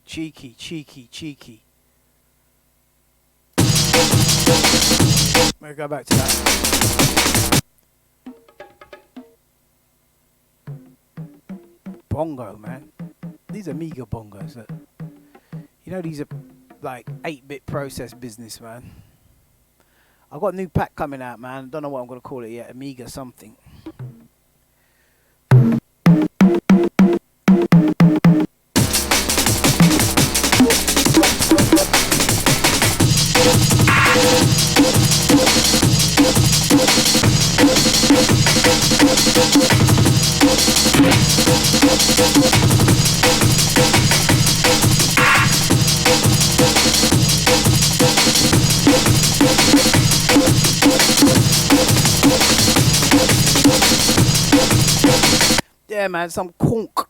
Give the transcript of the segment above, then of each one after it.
Cheeky, cheeky, cheeky. We'll go back to that. Bongo, man. These are Amiga bongos. You know, these are like 8-bit process business, man. I've got a new pack coming out, man. Don't know what I'm going to call it yet. Amiga something. Yeah, man, some conk.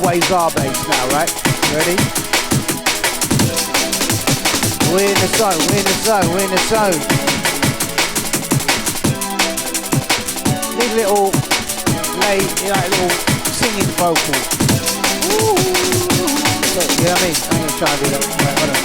Waves R bass now, right? Ready? We're in the zone, we're in the zone, we're in the zone. These little little singing vocals. Ooh. Look, you know what I mean? I'm gonna try and do that. Right, hold on.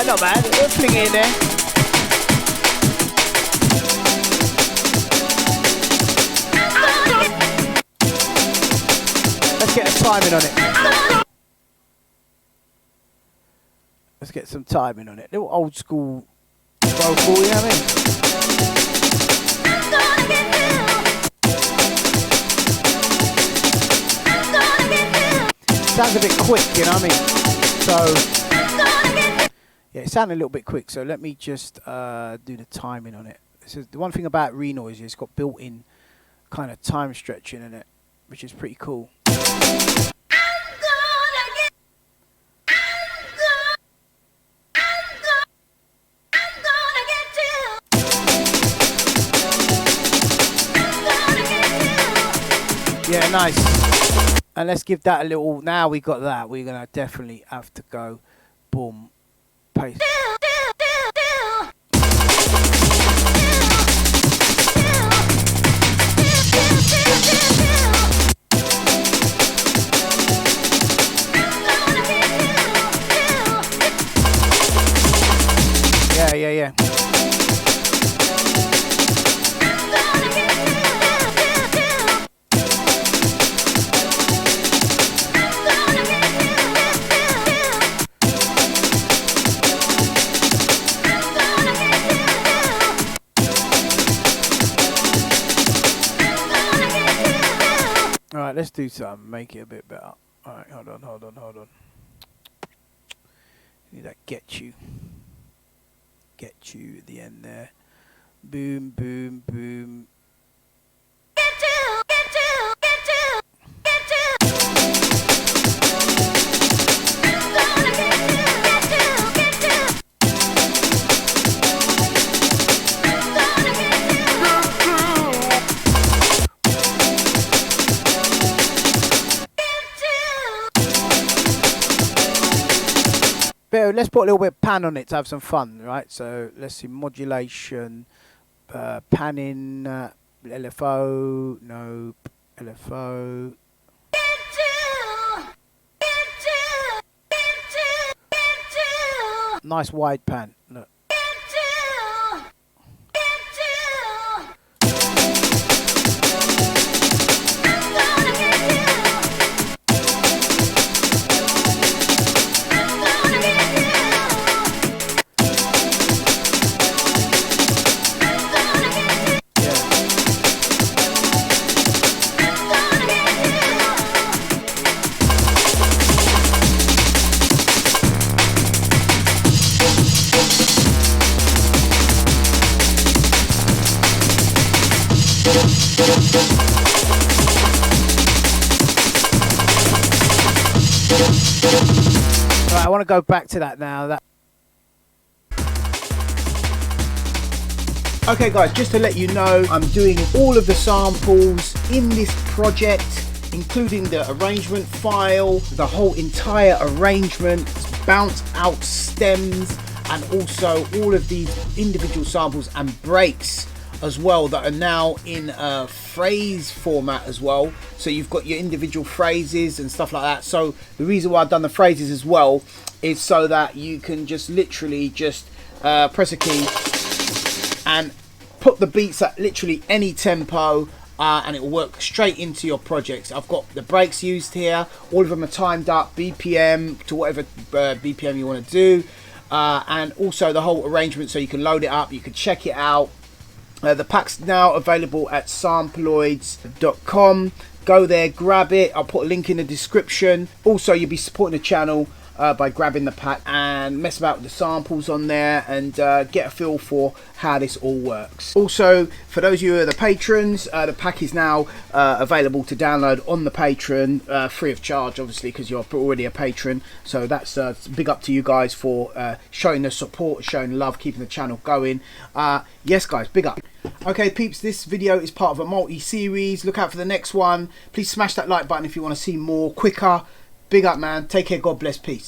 Not bad, we'll fling it in there. Let's get a timing on it. Let's get some timing on it. Little old school vocal, you know what I mean? sounds a bit quick, you know what I mean? So yeah, it sounded a little bit quick. So let me just do the timing on it. This is the one thing about Renoise is it's got built-in kind of time stretching in it, which is pretty cool. Yeah, nice. And let's give that a little. Now we got that, we're gonna definitely have to go boom, paste. Yeah. Alright, let's do something, make it a bit better. Alright, hold on. Need that get you at the end there. Boom, boom, boom. But let's put a little bit of pan on it to have some fun, right? So let's see, modulation, panning, LFO, no, LFO. Nice wide pan, look. Right, I want to go back to that now. Okay guys, just to let you know, I'm doing all of the samples in this project, including the arrangement file, the whole entire arrangement, bounce out stems, and also all of these individual samples and breaks as well that are now in a phrase format as well. So you've got your individual phrases and stuff like that. So the reason why I've done the phrases as well is so that you can just literally just press a key and put the beats at literally any tempo, and it will work straight into your projects. I've got the breaks used here. All of them are timed up, BPM to whatever BPM you want to do, and also the whole arrangement, so you can load it up, you can check it out. The pack's now available at samploids.com. Go there, grab it. I'll put a link in the description. Also, you'll be supporting the channel by grabbing the pack and mess about with the samples on there and get a feel for how this all works. Also, for those of you who are the patrons, the pack is now available to download on the Patreon, free of charge, obviously, because you're already a patron. So that's big up to you guys for showing the support, showing love, keeping the channel going. Yes, guys, big up. Okay, peeps, this video is part of a multi-series. Look out for the next one. Please smash that like button if you want to see more quicker. Big up, man. Take care. God bless. Peace.